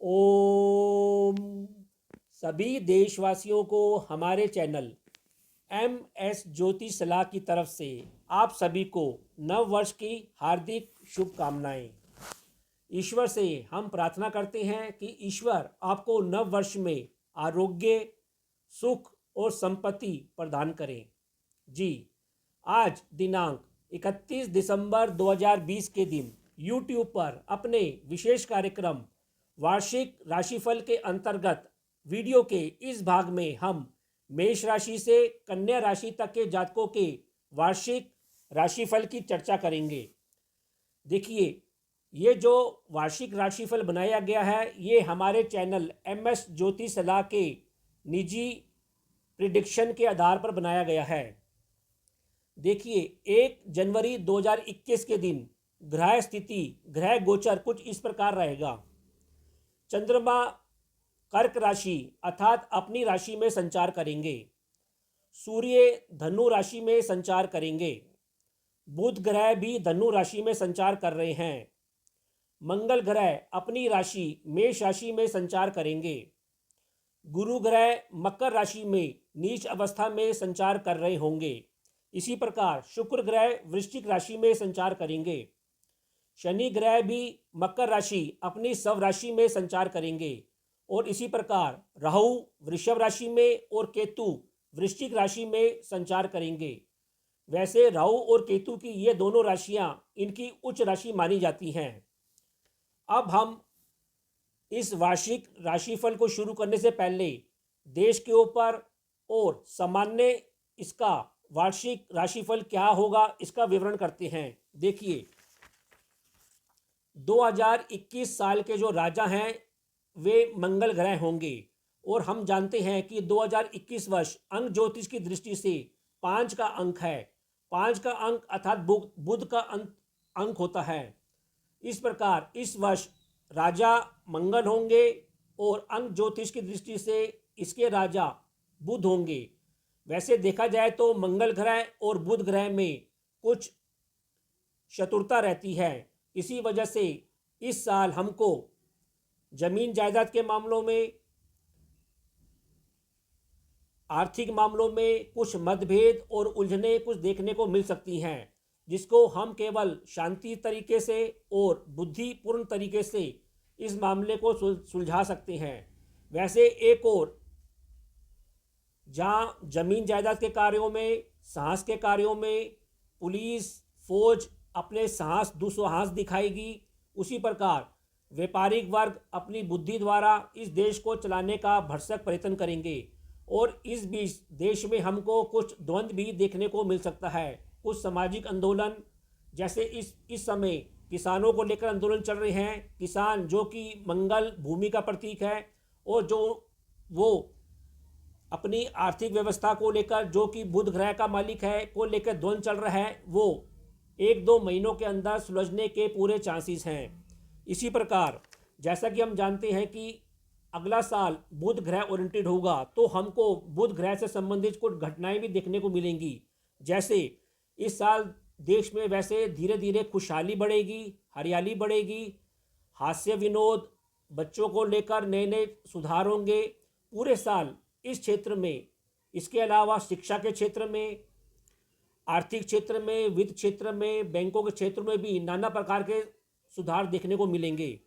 ओम सभी देशवासियों को हमारे चैनल एम एस ज्योति सलाह की तरफ से आप सभी को नव वर्ष की हार्दिक शुभकामनाएं। ईश्वर से हम प्रार्थना करते हैं कि ईश्वर आपको नव वर्ष में आरोग्य, सुख और संपत्ति प्रदान करें। जी, आज दिनांक 31 दिसंबर 2020 के दिन YouTube पर अपने विशेष कार्यक्रम वार्षिक राशिफल के अंतर्गत वीडियो के इस भाग में हम मेष राशि से कन्या राशि तक के जातकों के वार्षिक राशिफल की चर्चा करेंगे। देखिए, ये जो वार्षिक राशिफल बनाया गया है ये हमारे चैनल एम एस ज्योति सलाह के निजी प्रिडिक्शन के आधार पर बनाया गया है। देखिए, 1 जनवरी 2021 के दिन ग्रह स्थिति, ग्रह गोचर कुछ इस प्रकार रहेगा। चंद्रमा कर्क राशि अर्थात अपनी राशि में संचार करेंगे। सूर्य धनु राशि में संचार करेंगे। बुध ग्रह भी धनु राशि में संचार कर रहे हैं। मंगल ग्रह अपनी राशि मेष राशि में संचार करेंगे। गुरु ग्रह मकर राशि में नीच अवस्था में संचार कर रहे होंगे। इसी प्रकार शुक्र ग्रह वृश्चिक राशि में संचार करेंगे। शनि ग्रह भी मकर राशि अपनी स्व राशि में संचार करेंगे और इसी प्रकार राहु वृषभ राशि में और केतु वृश्चिक राशि में संचार करेंगे। वैसे राहु और केतु की ये दोनों राशियां इनकी उच्च राशि मानी जाती हैं। अब हम इस वार्षिक राशिफल को शुरू करने से पहले देश के ऊपर और सामान्य इसका वार्षिक राशिफल क्या होगा इसका विवरण करते हैं। देखिए, 2021 साल के जो राजा हैं वे मंगल ग्रह होंगे और हम जानते हैं कि 2021 वर्ष अंक ज्योतिष की दृष्टि से 5 का अंक है। 5 का अंक अर्थात बुध का अंक होता है। इस प्रकार इस वर्ष राजा मंगल होंगे और अंक ज्योतिष की दृष्टि से इसके राजा बुध होंगे। वैसे देखा जाए तो मंगल ग्रह और बुध ग्रह में कुछ शत्रुता रहती है। इसी वजह से इस साल हमको जमीन जायदाद के मामलों में, आर्थिक मामलों में कुछ मतभेद और उलझने कुछ देखने को मिल सकती हैं, जिसको हम केवल शांति तरीके से और बुद्धिपूर्ण तरीके से इस मामले को सुलझा सकते हैं। वैसे एक और जहाँ जमीन जायदाद के कार्यों में, साहस के कार्यों में पुलिस फौज अपने दुस्साहस दिखाएगी, उसी प्रकार व्यापारिक वर्ग अपनी बुद्धि द्वारा इस देश को चलाने का भरसक प्रयत्न करेंगे और इस बीच देश में हमको कुछ द्वंद्व भी देखने को मिल सकता है। कुछ सामाजिक आंदोलन, जैसे इस समय किसानों को लेकर आंदोलन चल रहे हैं। किसान जो कि मंगल भूमि का प्रतीक है और जो वो अपनी आर्थिक व्यवस्था को लेकर, जो कि बुध ग्रह का मालिक है, को लेकर द्वंद्व चल रहा है, वो 1-2 महीनों के अंदर सुलझने के पूरे चांसेस हैं। इसी प्रकार जैसा कि हम जानते हैं कि अगला साल बुध ग्रह ओरिएंटेड होगा तो हमको बुध ग्रह से संबंधित कुछ घटनाएं भी देखने को मिलेंगी। जैसे इस साल देश में वैसे धीरे धीरे खुशहाली बढ़ेगी, हरियाली बढ़ेगी, हास्य विनोद, बच्चों को लेकर नए नए सुधार होंगे पूरे साल इस क्षेत्र में। इसके अलावा शिक्षा के क्षेत्र में, आर्थिक क्षेत्र में, वित्त क्षेत्र में, बैंकों के क्षेत्र में भी नाना प्रकार के सुधार देखने को मिलेंगे।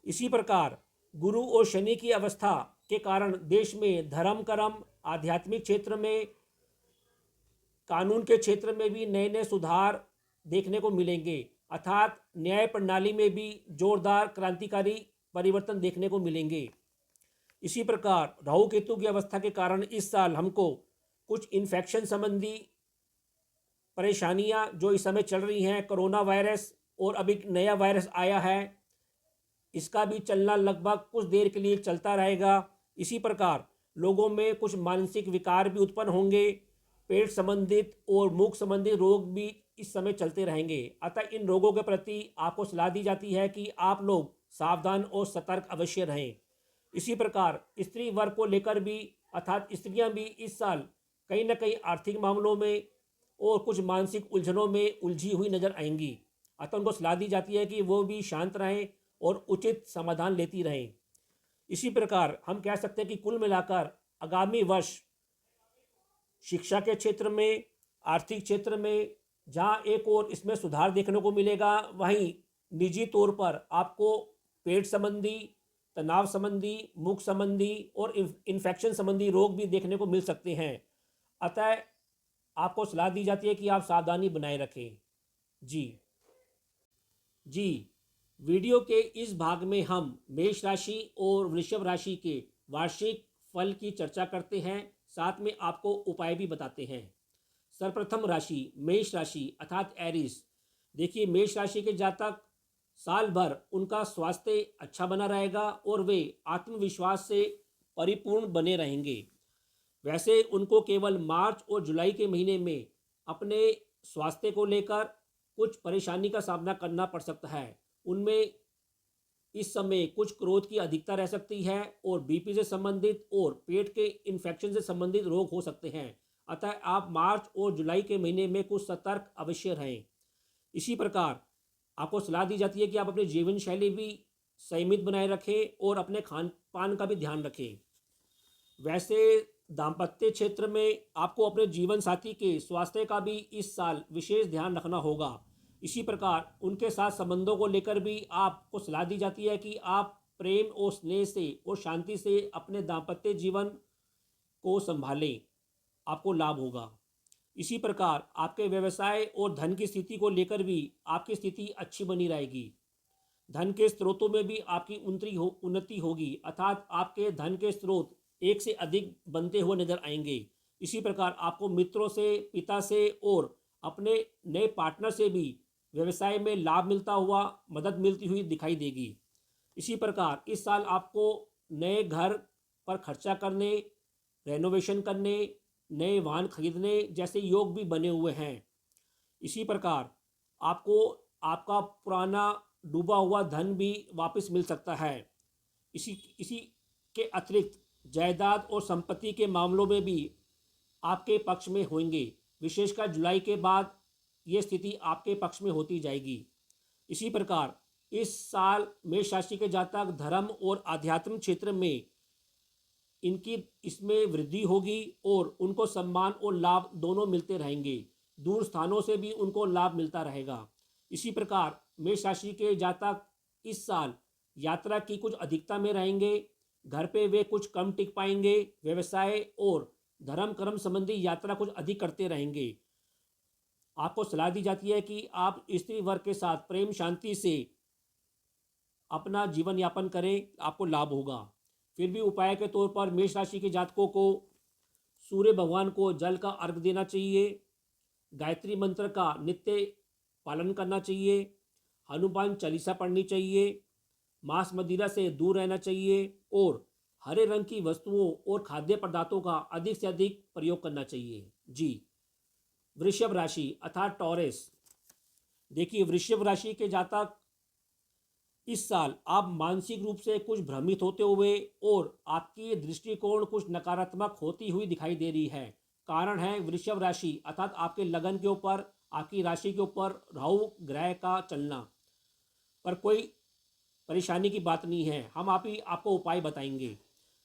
इसी प्रकार गुरु और शनि की अवस्था के कारण देश में धर्म कर्म, आध्यात्मिक क्षेत्र में, कानून के क्षेत्र में भी नए नए सुधार देखने को मिलेंगे, अर्थात न्याय प्रणाली में भी जोरदार क्रांतिकारी परिवर्तन देखने को मिलेंगे। इसी प्रकार राहु केतु की अवस्था के कारण इस साल हमको कुछ इन्फेक्शन संबंधी परेशानियां जो इस समय चल रही हैं, कोरोना वायरस और अभी नया वायरस आया है, इसका भी चलना लगभग कुछ देर के लिए चलता रहेगा। इसी प्रकार लोगों में कुछ मानसिक विकार भी उत्पन्न होंगे। पेट संबंधित और मुख संबंधित रोग भी इस समय चलते रहेंगे। अतः इन रोगों के प्रति आपको सलाह दी जाती है कि आप लोग सावधान और सतर्क अवश्य रहें। इसी प्रकार स्त्री वर्ग को लेकर भी, अर्थात स्त्रियां भी इस साल कहीं न कहीं आर्थिक मामलों में और कुछ मानसिक उलझनों में उलझी हुई नजर आएंगी। अतः उनको सलाह दी जाती है कि वो भी शांत रहें और उचित समाधान लेती रहें। इसी प्रकार हम कह सकते हैं कि कुल मिलाकर आगामी वर्ष शिक्षा के क्षेत्र में, आर्थिक क्षेत्र में जहाँ एक और इसमें सुधार देखने को मिलेगा, वहीं निजी तौर पर आपको पेट संबंधी, तनाव संबंधी, मुख संबंधी और इन्फेक्शन संबंधी रोग भी देखने को मिल सकते हैं। अतः आपको सलाह दी जाती है कि आप सावधानी बनाए रखें। जी जी वीडियो के इस भाग में हम मेष राशि और वृषभ राशि के वार्षिक फल की चर्चा करते हैं, साथ में आपको उपाय भी बताते हैं। सर्वप्रथम राशि मेष राशि अर्थात एरिस। देखिए, मेष राशि के जातक साल भर उनका स्वास्थ्य अच्छा बना रहेगा और वे आत्मविश्वास से परिपूर्ण बने रहेंगे। वैसे उनको केवल मार्च और जुलाई के महीने में अपने स्वास्थ्य को लेकर कुछ परेशानी का सामना करना पड़ सकता है। उनमें इस समय कुछ क्रोध की अधिकता रह सकती है और बीपी से संबंधित और पेट के इन्फेक्शन से संबंधित रोग हो सकते हैं। अतः आप मार्च और जुलाई के महीने में कुछ सतर्क अवश्य रहें। इसी प्रकार आपको सलाह दी जाती है कि आप अपनी जीवन शैली भी संयमित बनाए रखें और अपने खान पान का भी ध्यान रखें। वैसे दाम्पत्य क्षेत्र में आपको अपने जीवन साथी के स्वास्थ्य का भी इस साल विशेष ध्यान रखना होगा। इसी प्रकार उनके साथ संबंधों को लेकर भी आपको सलाह दी जाती है कि आप प्रेम और स्नेह से और शांति से अपने दाम्पत्य जीवन को संभालें, आपको लाभ होगा। इसी प्रकार आपके व्यवसाय और धन की स्थिति को लेकर भी आपकी स्थिति अच्छी बनी रहेगी। धन के स्रोतों में भी आपकी उन्नति होगी, अर्थात आपके धन के स्रोत एक से अधिक बनते हुए नजर आएंगे। इसी प्रकार आपको मित्रों से, पिता से और अपने नए पार्टनर से भी व्यवसाय में लाभ मिलता हुआ, मदद मिलती हुई दिखाई देगी। इसी प्रकार इस साल आपको नए घर पर खर्चा करने, रेनोवेशन करने, नए वाहन खरीदने जैसे योग भी बने हुए हैं। इसी प्रकार आपको आपका पुराना डूबा हुआ धन भी वापस मिल सकता है। इसी के अतिरिक्त जायदाद और संपत्ति के मामलों में भी आपके पक्ष में होंगे। विशेषकर जुलाई के बाद ये स्थिति आपके पक्ष में होती जाएगी। इसी प्रकार इस साल मेष राशि के जातक धर्म और आध्यात्म क्षेत्र में इनकी इसमें वृद्धि होगी और उनको सम्मान और लाभ दोनों मिलते रहेंगे। दूर स्थानों से भी उनको लाभ मिलता रहेगा। इसी प्रकार मेष राशि के जातक इस साल यात्रा की कुछ अधिकता में रहेंगे। घर पे वे कुछ कम टिक पाएंगे। व्यवसाय और धर्म कर्म संबंधी यात्रा कुछ अधिक करते रहेंगे। आपको सलाह दी जाती है कि आप स्त्री वर्ग के साथ प्रेम शांति से अपना जीवन यापन करें, आपको लाभ होगा। फिर भी उपाय के तौर पर मेष राशि के जातकों को सूर्य भगवान को जल का अर्घ देना चाहिए, गायत्री मंत्र का नित्य पालन करना चाहिए, हनुमान चालीसा पढ़नी चाहिए, मांस मदिरा से दूर रहना चाहिए और हरे रंग की वस्तुओं और खाद्य पदार्थों का अधिक से अधिक प्रयोग करना चाहिए। जी वृषभ राशि अर्थात टॉरस। देखिए, वृषभ राशि के जातक इस साल आप मानसिक रूप से कुछ भ्रमित होते हुए और आपकी दृष्टिकोण कुछ नकारात्मक होती हुई दिखाई दे रही है। कारण है वृषभ राशि अर्थात आपके लगन के ऊपर, आपकी राशि के ऊपर राहु ग्रह का चलना। पर कोई परेशानी की बात नहीं है, हम आपको उपाय बताएंगे।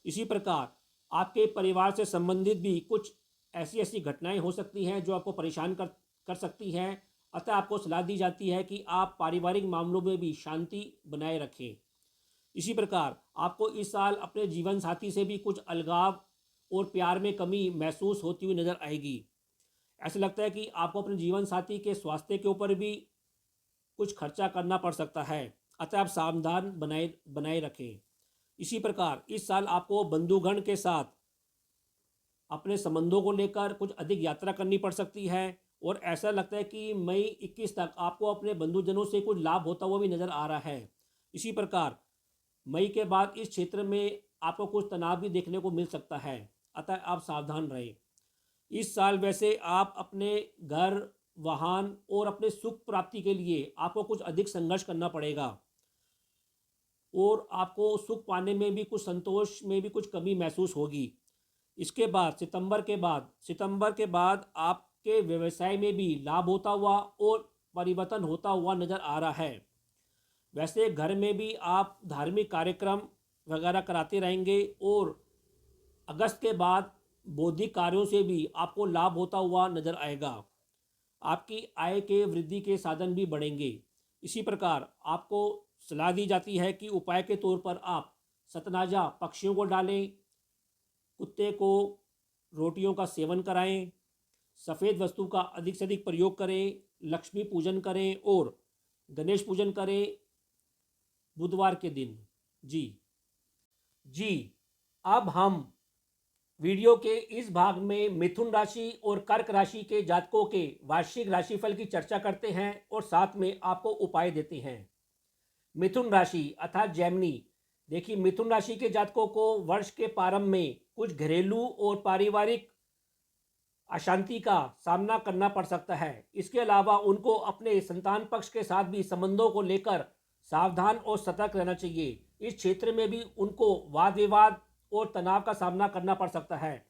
इसी प्रकार आपके परिवार से संबंधित भी कुछ ऐसी घटनाएं हो सकती हैं जो आपको परेशान कर सकती हैं। अतः आपको सलाह दी जाती है कि आप पारिवारिक मामलों में भी शांति बनाए रखें। इसी प्रकार आपको इस साल अपने जीवन साथी से भी कुछ अलगाव और प्यार में कमी महसूस होती हुई नजर आएगी। ऐसा लगता है कि आपको अपने जीवन साथी के स्वास्थ्य के ऊपर भी कुछ खर्चा करना पड़ सकता है। अतः आप सावधान बनाए रखें। इसी प्रकार इस साल आपको बंधुगण के साथ अपने संबंधों को लेकर कुछ अधिक यात्रा करनी पड़ सकती है और ऐसा लगता है कि मई 21 तक आपको अपने बंधुजनों से कुछ लाभ होता हुआ भी नजर आ रहा है। इसी प्रकार मई के बाद इस क्षेत्र में आपको कुछ तनाव भी देखने को मिल सकता है। अतः आप सावधान रहें। इस साल वैसे आप अपने घर, वाहन और अपने सुख प्राप्ति के लिए आपको कुछ अधिक संघर्ष करना पड़ेगा और आपको सुख पाने में भी कुछ, संतोष में भी कुछ कमी महसूस होगी। इसके बाद सितंबर के बाद आपके व्यवसाय में भी लाभ होता हुआ और परिवर्तन होता हुआ नजर आ रहा है। वैसे घर में भी आप धार्मिक कार्यक्रम वगैरह कराते रहेंगे और अगस्त के बाद बौद्धिक कार्यों से भी आपको लाभ होता हुआ नजर आएगा। आपकी आय के वृद्धि के साधन भी बढ़ेंगे। इसी प्रकार आपको सलाह दी जाती है कि उपाय के तौर पर आप सतनाजा पक्षियों को डालें, कुत्ते को रोटियों का सेवन कराएं, सफ़ेद वस्तु का अधिक से अधिक प्रयोग करें, लक्ष्मी पूजन करें और गणेश पूजन करें बुधवार के दिन। जी जी। अब हम वीडियो के इस भाग में मिथुन राशि और कर्क राशि के जातकों के वार्षिक राशिफल की चर्चा करते हैं और साथ में आपको उपाय देते हैं। मिथुन राशि अर्थात जेमिनी। देखिए, मिथुन राशि के जातकों को वर्ष के प्रारंभ में कुछ घरेलू और पारिवारिक अशांति का सामना करना पड़ सकता है। इसके अलावा उनको अपने संतान पक्ष के साथ भी संबंधों को लेकर सावधान और सतर्क रहना चाहिए। इस क्षेत्र में भी उनको वाद विवाद और तनाव का सामना करना पड़ सकता है।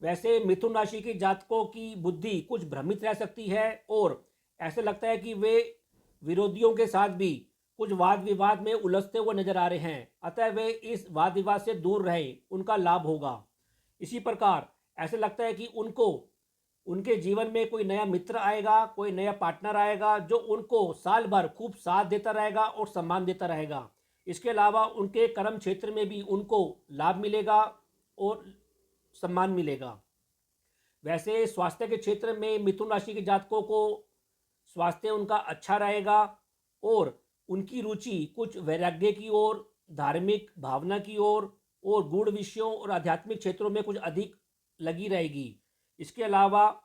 वैसे मिथुन राशि के जातकों की बुद्धि कुछ भ्रमित रह सकती है और ऐसा लगता है कि वे विरोधियों के साथ भी कुछ वाद विवाद में उलझते हुए नजर आ रहे हैं। अतः वे इस वाद विवाद से दूर रहें, उनका लाभ होगा। इसी प्रकार ऐसा लगता है कि उनको उनके जीवन में कोई नया मित्र आएगा, कोई नया पार्टनर आएगा जो उनको साल भर खूब साथ देता रहेगा और सम्मान देता रहेगा। इसके अलावा उनके कर्म क्षेत्र में भी उनको लाभ मिलेगा और सम्मान मिलेगा। वैसे स्वास्थ्य के क्षेत्र में मिथुन राशि के जातकों को स्वास्थ्य उनका अच्छा रहेगा और उनकी रुचि कुछ वैराग्य की ओर, धार्मिक भावना की ओर और गूढ़ विषयों और आध्यात्मिक क्षेत्रों में कुछ अधिक लगी रहेगी। इसके अलावा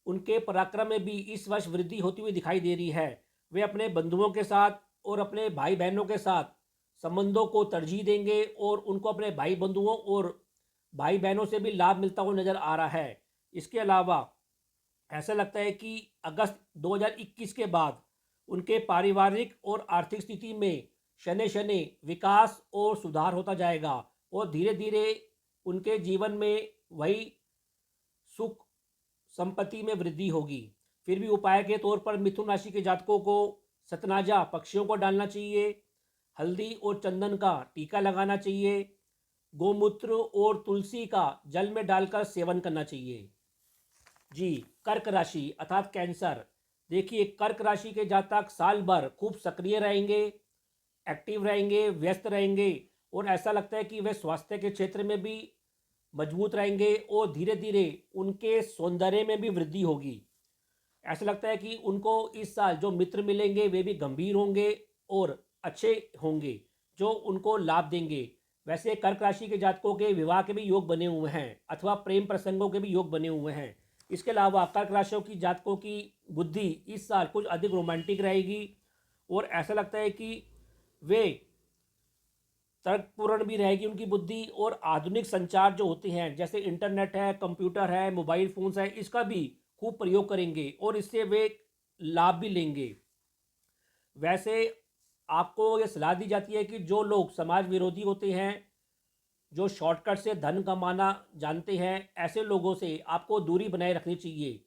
उनके पराक्रम में भी इस वर्ष वृद्धि होती हुई दिखाई दे रही है। वे अपने बंधुओं के साथ और अपने भाई बहनों के साथ संबंधों को तरजीह देंगे और उनको अपने भाई बंधुओं और भाई बहनों से भी लाभ मिलता हुआ नजर आ रहा है। इसके अलावा ऐसा लगता है कि अगस्त 2021 के बाद उनके पारिवारिक और आर्थिक स्थिति में शनै शनै विकास और सुधार होता जाएगा और धीरे धीरे उनके जीवन में वही सुख संपत्ति में वृद्धि होगी। फिर भी उपाय के तौर पर मिथुन राशि के जातकों को सतनाजा पक्षियों को डालना चाहिए, हल्दी और चंदन का टीका लगाना चाहिए, गोमूत्र और तुलसी का जल में डालकर सेवन करना चाहिए। जी। कर्क राशि अर्थात कैंसर। देखिए, कर्क राशि के जातक साल भर खूब सक्रिय रहेंगे, एक्टिव रहेंगे, व्यस्त रहेंगे और ऐसा लगता है कि वे स्वास्थ्य के क्षेत्र में भी मजबूत रहेंगे और धीरे धीरे उनके सौंदर्य में भी वृद्धि होगी। ऐसा लगता है कि उनको इस साल जो मित्र मिलेंगे वे भी गंभीर होंगे और अच्छे होंगे जो उनको लाभ देंगे। वैसे कर्क राशि के जातकों के विवाह के भी योग बने हुए हैं अथवा प्रेम प्रसंगों के भी योग बने हुए हैं। इसके अलावा कर्क राशियों की जातकों की बुद्धि इस साल कुछ अधिक रोमांटिक रहेगी और ऐसा लगता है कि वे तर्कपूर्ण भी रहेगी उनकी बुद्धि और आधुनिक संचार जो होते हैं जैसे इंटरनेट है, कंप्यूटर है, मोबाइल फोन्स है, इसका भी खूब प्रयोग करेंगे और इससे वे लाभ भी लेंगे। वैसे आपको ये सलाह दी जाती है कि जो लोग समाज विरोधी होते हैं, जो शॉर्टकट से धन कमाना जानते हैं, ऐसे लोगों से आपको दूरी बनाए रखनी चाहिए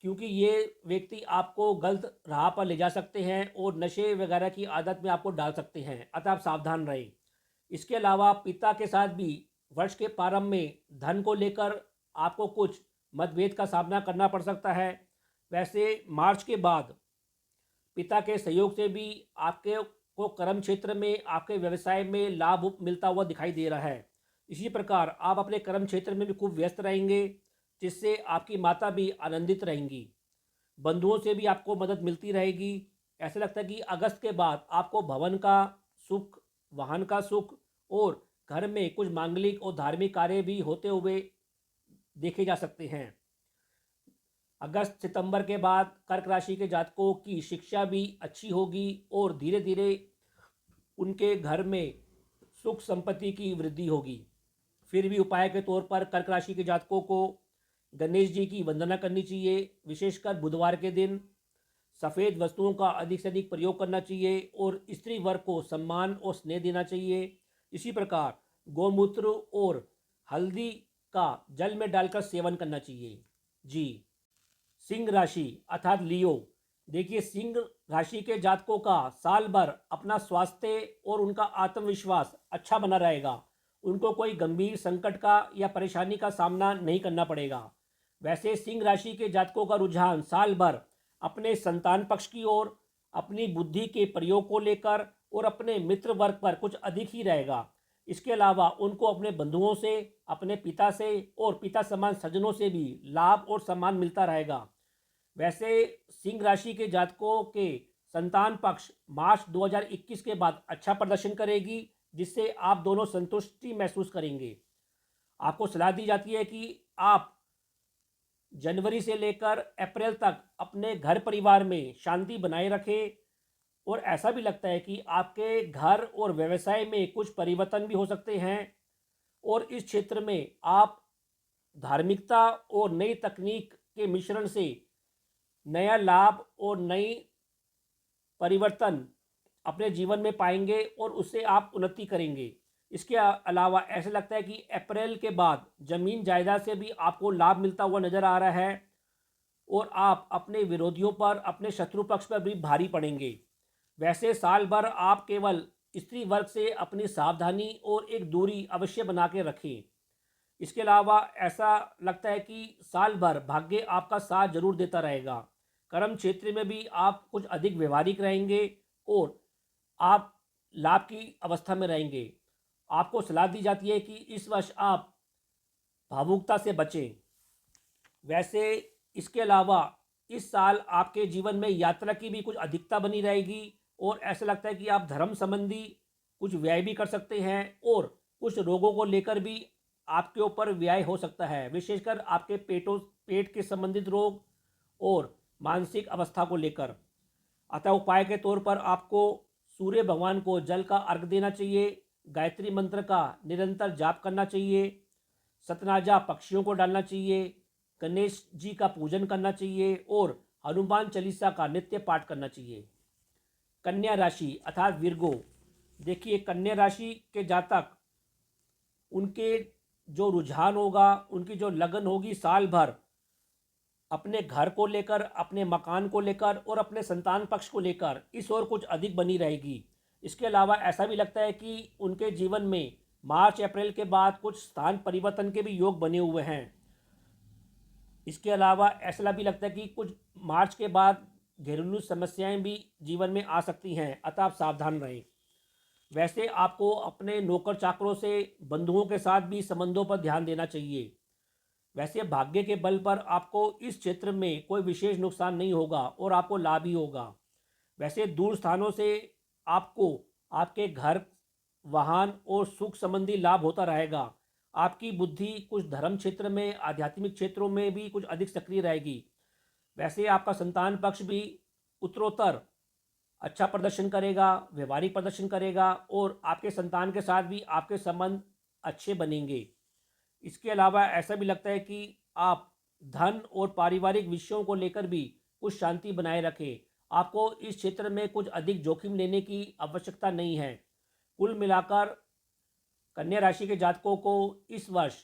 क्योंकि ये व्यक्ति आपको गलत राह पर ले जा सकते हैं और नशे वगैरह की आदत में आपको डाल सकते हैं। अतः आप सावधान रहें। इसके अलावा पिता के साथ भी वर्ष के प्रारंभ में धन को लेकर आपको कुछ मतभेद का सामना करना पड़ सकता है। वैसे मार्च के बाद पिता के सहयोग से भी आपके को कर्म क्षेत्र में, आपके व्यवसाय में लाभ मिलता हुआ दिखाई दे रहा है। इसी प्रकार आप अपने कर्म क्षेत्र में भी खूब व्यस्त रहेंगे जिससे आपकी माता भी आनंदित रहेंगी। बंधुओं से भी आपको मदद मिलती रहेगी। ऐसा लगता है कि अगस्त के बाद आपको भवन का सुख, वाहन का सुख और घर में कुछ मांगलिक और धार्मिक कार्य भी होते हुए देखे जा सकते हैं। अगस्त सितंबर के बाद कर्क राशि के जातकों की शिक्षा भी अच्छी होगी और धीरे धीरे उनके घर में सुख संपत्ति की वृद्धि होगी। फिर भी उपाय के तौर पर कर्क राशि के जातकों को गणेश जी की वंदना करनी चाहिए, विशेषकर बुधवार के दिन। सफ़ेद वस्तुओं का अधिक से अधिक प्रयोग करना चाहिए और स्त्री वर्ग को सम्मान और स्नेह देना चाहिए। इसी प्रकार गौमूत्र और हल्दी का जल में डालकर सेवन करना चाहिए। जी। सिंह राशि अर्थात लियो। देखिए, सिंह राशि के जातकों का साल भर अपना स्वास्थ्य और उनका आत्मविश्वास अच्छा बना रहेगा। उनको कोई गंभीर संकट का या परेशानी का सामना नहीं करना पड़ेगा। वैसे सिंह राशि के जातकों का रुझान साल भर अपने संतान पक्ष की ओर, अपनी बुद्धि के प्रयोग को लेकर और अपने मित्र वर्ग पर कुछ अधिक ही रहेगा। इसके अलावा उनको अपने बंधुओं से, अपने पिता से और पिता समान सज्जनों से भी लाभ और सम्मान मिलता रहेगा। वैसे सिंह राशि के जातकों के संतान पक्ष मार्च 2021 के बाद अच्छा प्रदर्शन करेगी, जिससे आप दोनों संतुष्टि महसूस करेंगे। आपको सलाह दी जाती है कि आप जनवरी से लेकर अप्रैल तक अपने घर परिवार में शांति बनाए रखें, और ऐसा भी लगता है कि आपके घर और व्यवसाय में कुछ परिवर्तन भी हो सकते हैं, और इस क्षेत्र में आप धार्मिकता और नई तकनीक के मिश्रण से नया लाभ और नई परिवर्तन अपने जीवन में पाएंगे और उससे आप उन्नति करेंगे। इसके अलावा ऐसा लगता है कि अप्रैल के बाद जमीन जायदाद से भी आपको लाभ मिलता हुआ नजर आ रहा है, और आप अपने विरोधियों पर, अपने शत्रु पक्ष पर भी भारी पड़ेंगे। वैसे साल भर आप केवल स्त्री वर्ग से अपनी सावधानी और एक दूरी अवश्य बना के रखें। इसके अलावा ऐसा लगता है कि साल भर भाग्य आपका साथ जरूर देता रहेगा। कर्म क्षेत्र में भी आप कुछ अधिक व्यवहारिक रहेंगे और आप लाभ की अवस्था में रहेंगे। आपको सलाह दी जाती है कि इस वर्ष आप भावुकता से बचें। वैसे इसके अलावा इस साल आपके जीवन में यात्रा की भी कुछ अधिकता बनी रहेगी, और ऐसा लगता है कि आप धर्म संबंधी कुछ व्यय भी कर सकते हैं, और कुछ रोगों को लेकर भी आपके ऊपर व्यय हो सकता है, विशेषकर आपके पेट के संबंधित रोग और मानसिक अवस्था को लेकर। अतः उपाय के तौर पर आपको सूर्य भगवान को जल का अर्घ देना चाहिए, गायत्री मंत्र का निरंतर जाप करना चाहिए, सतनाजा पक्षियों को डालना चाहिए, गणेश जी का पूजन करना चाहिए और हनुमान चालीसा का नित्य पाठ करना चाहिए। कन्या राशि अर्थात विर्गो, देखिए कन्या राशि के जातक, उनके जो रुझान होगा, उनकी जो लगन होगी साल भर अपने घर को लेकर, अपने मकान को लेकर और अपने संतान पक्ष को लेकर इस ओर कुछ अधिक बनी रहेगी। इसके अलावा ऐसा भी लगता है कि उनके जीवन में मार्च अप्रैल के बाद कुछ स्थान परिवर्तन के भी योग बने हुए हैं। इसके अलावा ऐसा भी लगता है कि कुछ मार्च के बाद घरेलू समस्याएं भी जीवन में आ सकती हैं, अतः आप सावधान रहें। वैसे आपको अपने नौकर चाकरों से, बंधुओं के साथ भी संबंधों पर ध्यान देना चाहिए। वैसे भाग्य के बल पर आपको इस क्षेत्र में कोई विशेष नुकसान नहीं होगा और आपको लाभ ही होगा। वैसे दूर स्थानों से आपको आपके घर, वाहन और सुख संबंधी लाभ होता रहेगा। आपकी बुद्धि कुछ धर्म क्षेत्र में, आध्यात्मिक क्षेत्रों में भी कुछ अधिक सक्रिय रहेगी। वैसे आपका संतान पक्ष भी उत्तरोत्तर अच्छा प्रदर्शन करेगा, व्यवहारिक प्रदर्शन करेगा, और आपके संतान के साथ भी आपके संबंध अच्छे बनेंगे। इसके अलावा ऐसा भी लगता है कि आप धन और पारिवारिक विषयों को लेकर भी कुछ शांति बनाए रखें। आपको इस क्षेत्र में कुछ अधिक जोखिम लेने की आवश्यकता नहीं है। कुल मिलाकर कन्या राशि के जातकों को इस वर्ष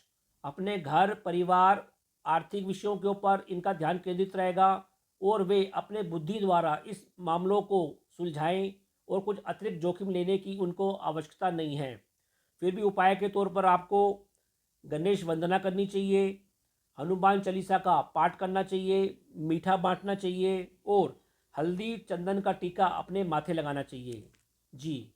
अपने घर परिवार, आर्थिक विषयों के ऊपर इनका ध्यान केंद्रित रहेगा, और वे अपने बुद्धि द्वारा इस मामलों को सुलझाएं, और कुछ अतिरिक्त जोखिम लेने की उनको आवश्यकता नहीं है। फिर भी उपाय के तौर पर आपको गणेश वंदना करनी चाहिए, हनुमान चालीसा का पाठ करना चाहिए, मीठा बांटना चाहिए और हल्दी चंदन का टीका अपने माथे लगाना चाहिए। जी।